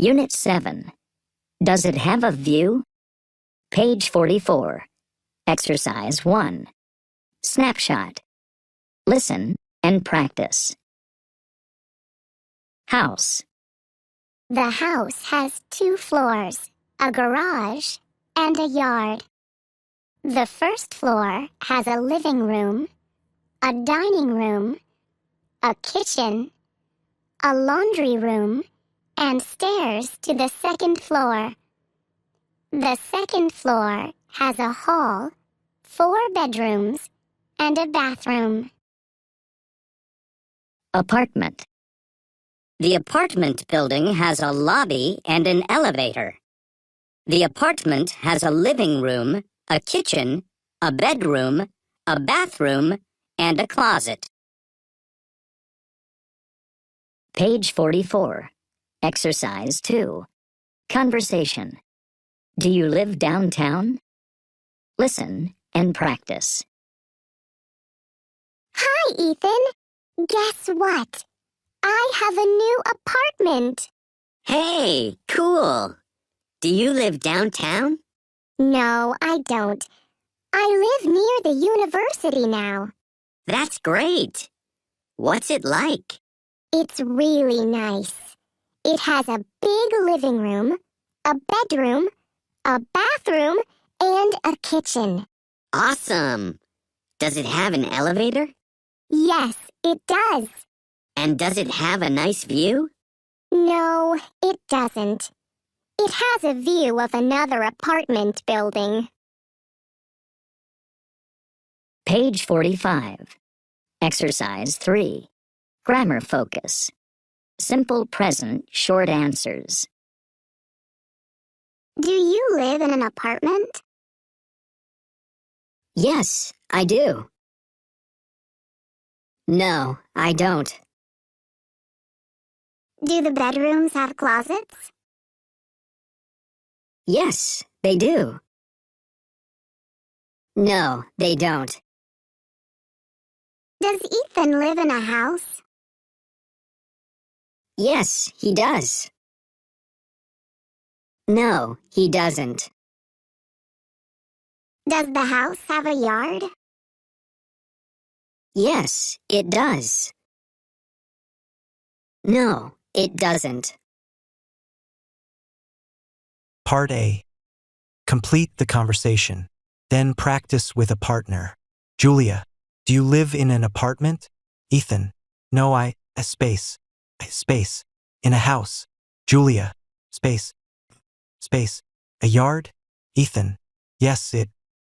Unit 7. Does it have a view? Page 44. Exercise 1. Snapshot. Listen and practice. House. The house has 2 floors, a garage, and a yard. The first floor has a living room, a dining room, a kitchen, a laundry room, and stairs to the second floor. The second floor has a hall, 4 bedrooms, and a bathroom. Apartment. The apartment building has a lobby and an elevator. The apartment has a living room, a kitchen, a bedroom, a bathroom, and a closet. Page 44. Exercise 2. Conversation. Do you live downtown? Listen and practice. Hi, Ethan. Guess what? I have a new apartment. Hey, cool. Do you live downtown? No, I don't. I live near the university now. That's great. What's it like? It's really nice. It has a big living room, a bedroom, a bathroom, and a kitchen. Awesome. Does it have an elevator? Yes, it does. And does it have a nice view? No, it doesn't. It has a view of another apartment building. Page 45. Exercise 3. Grammar focus. Simple present short answers. Do you live in an apartment? Yes, I do. No, I don't. Do the bedrooms have closets? Yes, they do. No, they don't. Does Ethan live in a house? Yes, he does. No, he doesn't. Does the house have a yard? Yes, it does. No, it doesn't. Part A. Complete the conversation. Then practice with a partner. Julia, do you live in an apartment? Ethan, no, space, in a house. Julia, space, a yard? Ethan, yes,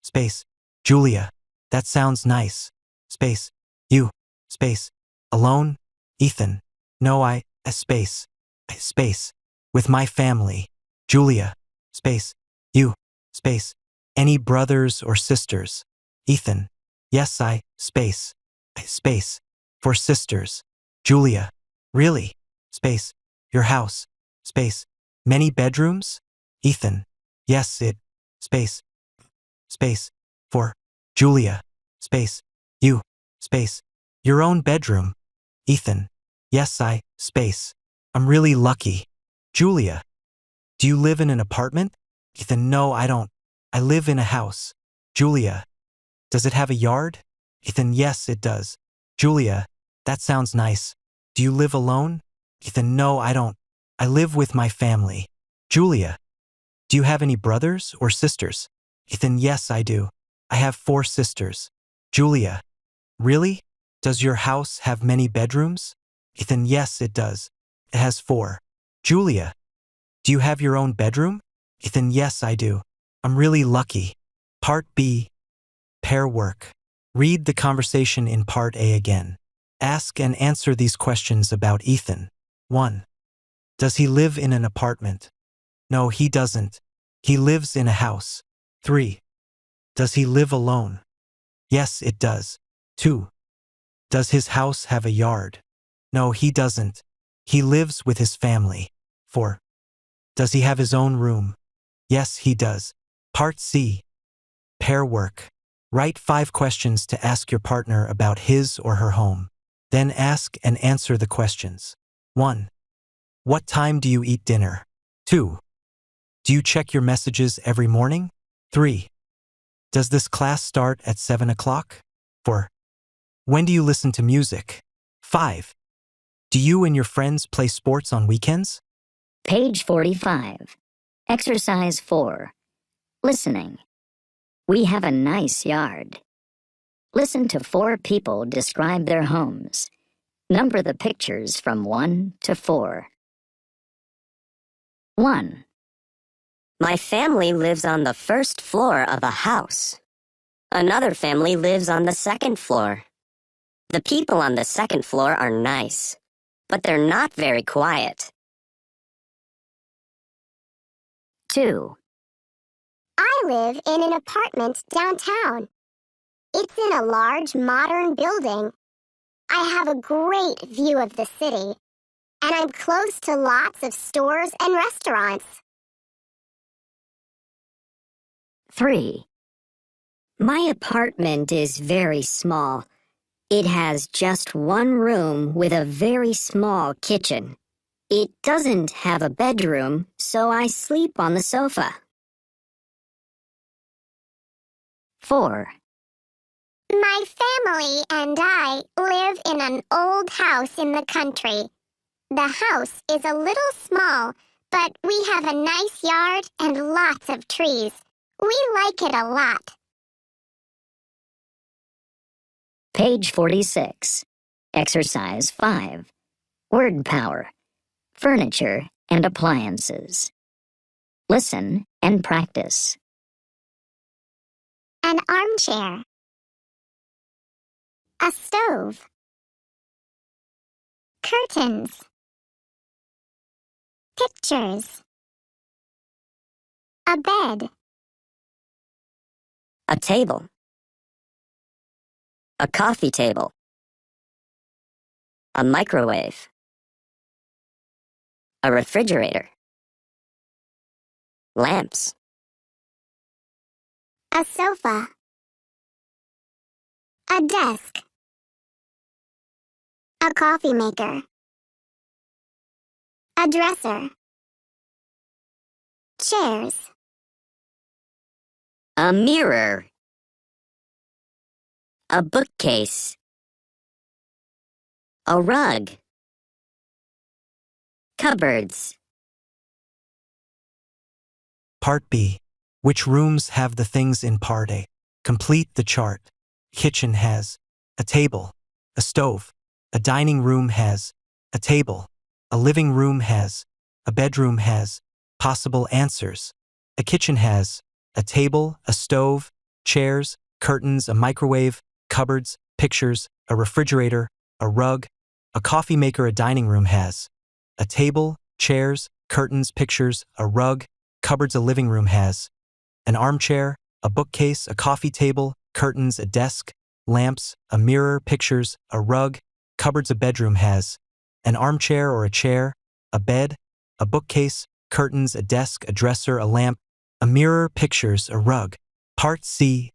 space. Julia, that sounds nice. Space, you, space, alone? Ethan, no, space, with my family. Julia, space, you, space, any brothers or sisters? Ethan, yes, space, for sisters. Julia, really? Space, your house, space, many bedrooms? Ethan, yes, space, for Julia, space, you, space, your own bedroom. Ethan, yes, space, I'm really lucky. Julia, do you live in an apartment? Ethan, no, I don't. I live in a house. Julia, does it have a yard? Ethan, yes, it does. Julia, that sounds nice. Do you live alone? Ethan, no, I don't. I live with my family. Julia, do you have any brothers or sisters? Ethan, yes, I do. I have 4 sisters. Julia, really? Does your house have many bedrooms? Ethan, yes, it does. It has 4. Julia, do you have your own bedroom? Ethan, yes, I do. I'm really lucky. Part B. Pair work. Read the conversation in Part A again. Ask and answer these questions about Ethan. 1. Does he live in an apartment? No, he doesn't. He lives in a house. 3. Does he live alone? Yes, it does. 2. Does his house have a yard? No, he doesn't. He lives with his family. 4. Does he have his own room? Yes, he does. Part C. Pair work. Write 5 questions to ask your partner about his or her home. Then ask and answer the questions. 1. What time do you eat dinner? 2. Do you check your messages every morning? 3. Does this class start at 7 o'clock? 4. When do you listen to music? 5. Do you and your friends play sports on weekends? Page 45. Exercise 4. Listening. We have a nice yard. Listen to 4 people describe their homes. Number the pictures from 1 to 4. 1. My family lives on the first floor of a house. Another family lives on the second floor. The people on the second floor are nice, but they're not very quiet. 2. I live in an apartment downtown. It's in a large modern building. I have a great view of the city, and I'm close to lots of stores and restaurants. 3. My apartment is very small. It has just one room with a very small kitchen. It doesn't have a bedroom, so I sleep on the sofa. 4. My family and I live in an old house in the country. The house is a little small, but we have a nice yard and lots of trees. We like it a lot. Page 46. Exercise 5. Word power. Furniture and appliances. Listen and practice. An armchair. A stove. Curtains. Pictures. A bed. A table. A coffee table. A microwave. A refrigerator. Lamps. A sofa. A desk. A coffee maker. A dresser. Chairs. A mirror. A bookcase. A rug. Cupboards. Part B. Which rooms have the things in Part A? Complete the chart. Kitchen has a table, a stove. A dining room has a table. A living room has a bedroom has possible answers. A kitchen has a table, a stove, chairs, curtains, a microwave, cupboards, pictures, a refrigerator, a rug. A coffee maker. A dining room has a table, chairs, curtains, pictures, a rug, cupboards. A living room has an armchair, a bookcase, a coffee table, curtains, a desk, lamps, a mirror, pictures, a rug, cupboards. A bedroom has an armchair or a chair, a bed, a bookcase, curtains, a desk, a dresser, a lamp, a mirror, pictures, a rug. Part C.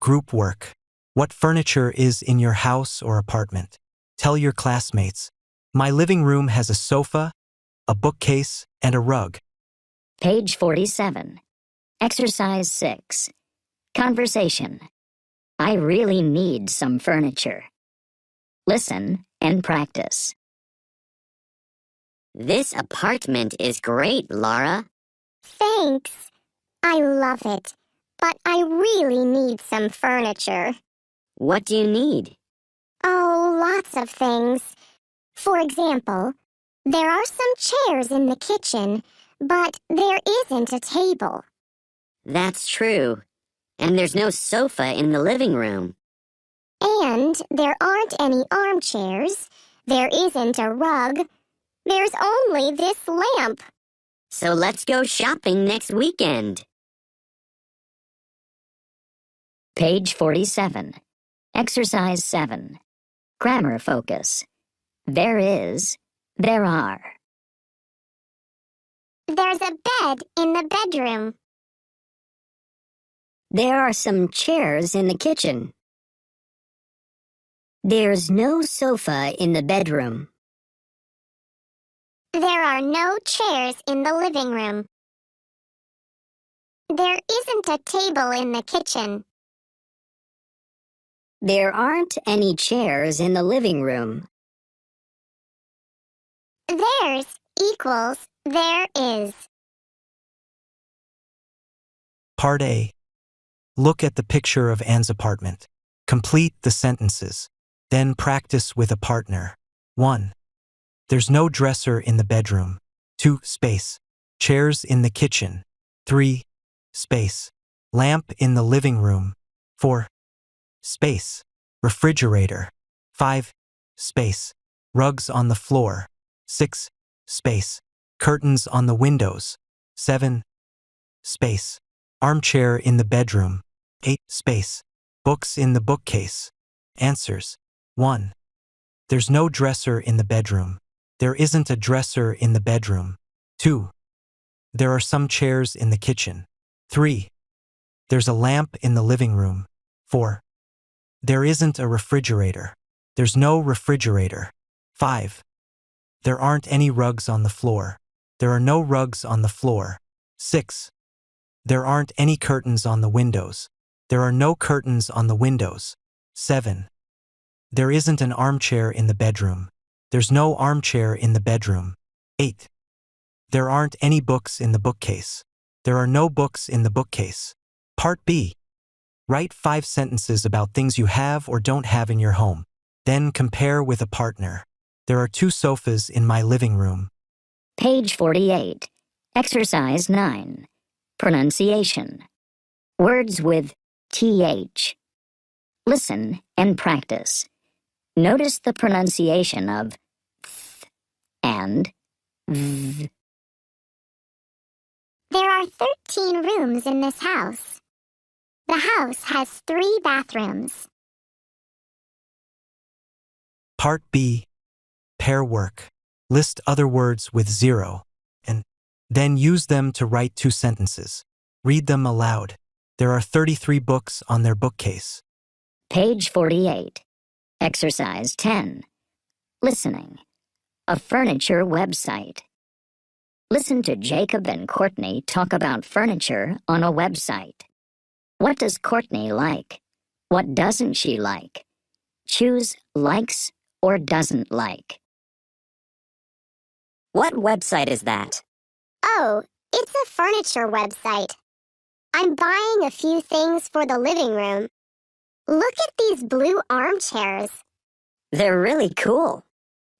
Group work. What furniture is in your house or apartment? Tell your classmates. My living room has a sofa, a bookcase, and a rug. Page 47. Exercise 6. Conversation. I really need some furniture. Listen and practice. This apartment is great, Laura. Thanks. I love it, but I really need some furniture. What do you need? Oh, lots of things. For example, there are some chairs in the kitchen, but there isn't a table. That's true. And there's no sofa in the living room. And there aren't any armchairs. There isn't a rug. There's only this lamp. So let's go shopping next weekend. Page 47. Exercise 7. Grammar focus. There is, there are. There's a bed in the bedroom. There are some chairs in the kitchen. There's no sofa in the bedroom. There are no chairs in the living room. There isn't a table in the kitchen. There aren't any chairs in the living room. There's equals there is. Part A. Look at the picture of Anne's apartment. Complete the sentences. Then practice with a partner. 1. There's no dresser in the bedroom. 2. Space. Chairs in the kitchen. 3. Space. Lamp in the living room. 4. Space. Refrigerator. 5. Space. Rugs on the floor. 6. Space. Curtains on the windows. 7. Space. Armchair in the bedroom. 8. Space. Books in the bookcase. Answers. 1. There's no dresser in the bedroom. There isn't a dresser in the bedroom. 2. There are some chairs in the kitchen. 3. There's a lamp in the living room. 4. There isn't a refrigerator. There's no refrigerator. 5. There aren't any rugs on the floor. There are no rugs on the floor. 6. There aren't any curtains on the windows. There are no curtains on the windows. 7. There isn't an armchair in the bedroom. There's no armchair in the bedroom. 8. There aren't any books in the bookcase. There are no books in the bookcase. Part B. Write 5 sentences about things you have or don't have in your home. Then compare with a partner. There are 2 sofas in my living room. Page 48. Exercise 9. Pronunciation. Words with th. Listen and practice. Notice the pronunciation of th and v. There are 13 rooms in this house. The house has 3 bathrooms. Part B. Pair work. List other words with 0 and then use them to write 2 sentences. Read them aloud. There are 33 books on their bookcase. Page 48. Exercise 10. Listening. A furniture website. Listen to Jacob and Courtney talk about furniture on a website. What does Courtney like? What doesn't she like? Choose likes or doesn't like. What website is that? Oh, it's a furniture website. I'm buying a few things for the living room. Look at these blue armchairs. They're really cool.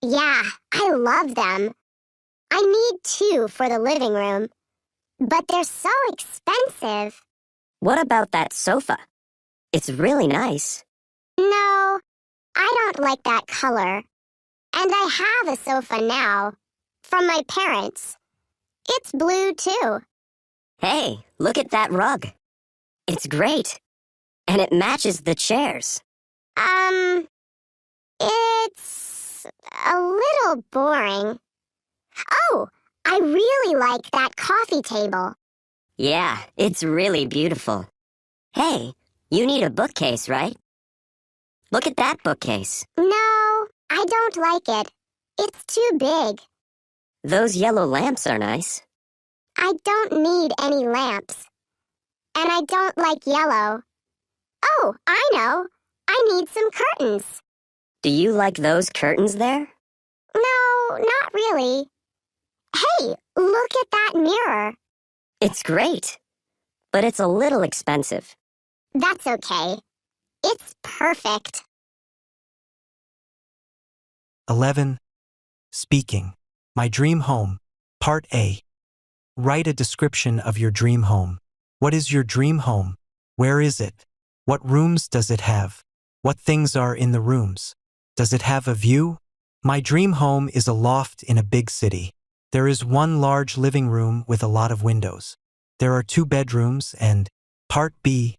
Yeah, I love them. I need 2 for the living room, but they're so expensive. What about that sofa? It's really nice. No, I don't like that color. And I have a sofa now, from my parents. It's blue too. Hey, look at that rug. It's great. And it matches the chairs. It's a little boring. Oh, I really like that coffee table. Yeah, it's really beautiful. Hey, you need a bookcase, right? Look at that bookcase. No, I don't like it. It's too big. Those yellow lamps are nice. I don't need any lamps. And I don't like yellow. Oh, I know. I need some curtains. Do you like those curtains there? No, not really. Hey, look at that mirror. It's great, but it's a little expensive. That's okay. It's perfect. 11. Speaking. My dream home. Part A. Write a description of your dream home. What is your dream home? Where is it? What rooms does it have? What things are in the rooms? Does it have a view? My dream home is a loft in a big city. There is one large living room with a lot of windows. There are 2 bedrooms and Part B.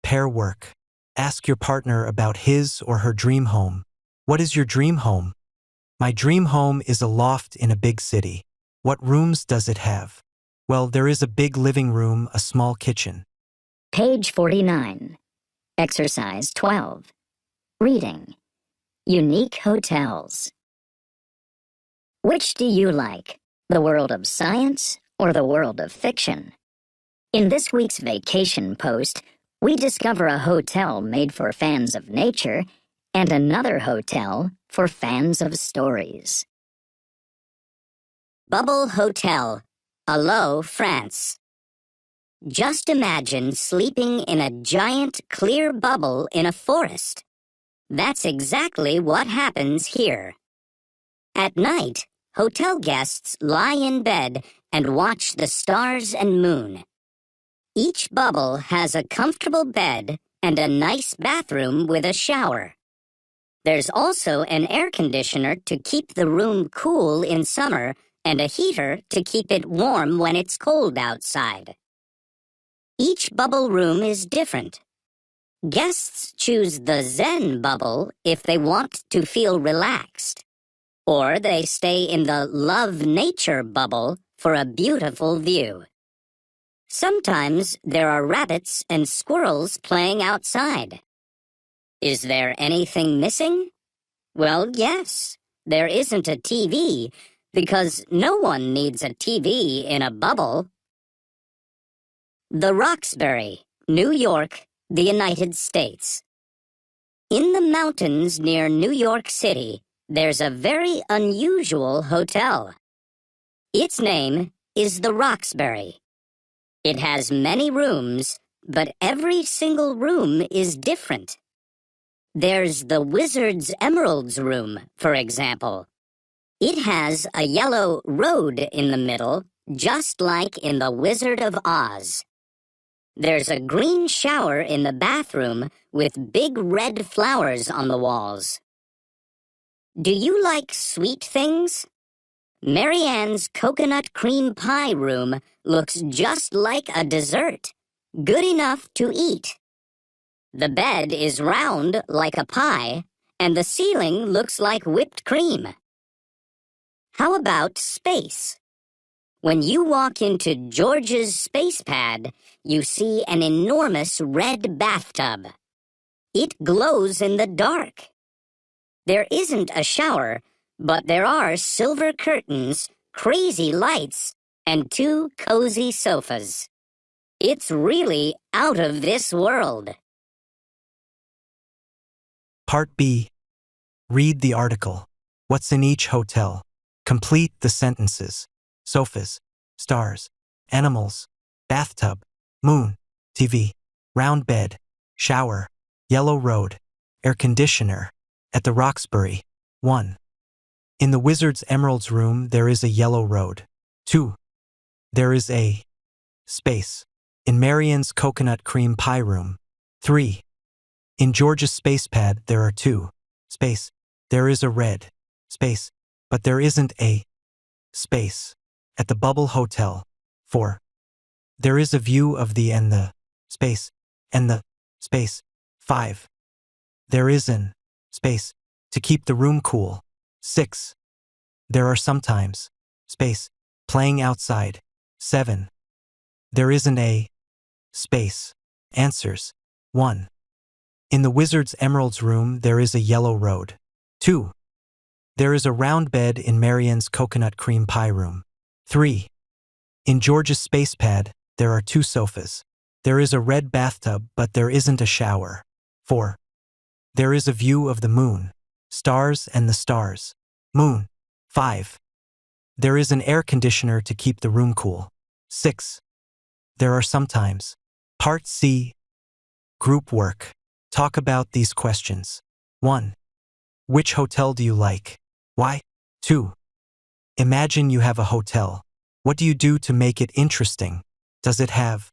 Pair work. Ask your partner about his or her dream home. What is your dream home? My dream home is a loft in a big city. What rooms does it have? Well, there is a big living room, a small kitchen. Page 49. Exercise 12. Reading. Unique hotels. Which do you like, the world of science or the world of fiction? In this week's vacation post, we discover a hotel made for fans of nature and another hotel for fans of stories. Bubble Hotel, Allo, France. Just imagine sleeping in a giant clear bubble in a forest. That's exactly what happens here. At night, hotel guests lie in bed and watch the stars and moon. Each bubble has a comfortable bed and a nice bathroom with a shower. There's also an air conditioner to keep the room cool in summer and a heater to keep it warm when it's cold outside. Each bubble room is different. Guests choose the Zen bubble if they want to feel relaxed, or they stay in the Love Nature bubble for a beautiful view. Sometimes there are rabbits and squirrels playing outside. Is there anything missing? Well, yes, there isn't a TV, because no one needs a TV in a bubble. The Roxbury, New York, the United States. In the mountains near New York City, there's a very unusual hotel. Its name is the Roxbury. It has many rooms, but every single room is different. There's the Wizard's Emeralds room, for example. It has a yellow road in the middle, just like in The Wizard of Oz. There's a green shower in the bathroom with big red flowers on the walls. Do you like sweet things? Mary Ann's coconut cream pie room looks just like a dessert, good enough to eat. The bed is round like a pie, and the ceiling looks like whipped cream. How about space? When you walk into George's space pad, you see an enormous red bathtub. It glows in the dark. There isn't a shower, but there are silver curtains, crazy lights, and 2 cozy sofas. It's really out of this world. Part B. Read the article. What's in each hotel? Complete the sentences. Sofas, stars, animals, bathtub, moon, TV, round bed, shower, yellow road, air conditioner. At the Roxbury. 1. In the Wizard's Emeralds room, there is a yellow road. 2. There is a space. In Marian's coconut cream pie room. 3. In George's space pad, there are 2 space. There is a red space, but there isn't a space. At the Bubble Hotel. 4. There is a view of the and the space and the space. 5. There is an space to keep the room cool. 6. There are sometimes space playing outside. 7. There isn't a space. Answers. 1. In the Wizard's Emeralds room, there is a yellow road. 2. There is a round bed in Marian's coconut cream pie room. 3. In George's space pad, there are 2 sofas. There is a red bathtub, but there isn't a shower. 4. There is a view of the moon, stars and the stars. Moon. 5. There is an air conditioner to keep the room cool. 6. There are sometimes. Part C. Group work. Talk about these questions. 1. Which hotel do you like? Why? 2. Imagine you have a hotel. What do you do to make it interesting? Does it have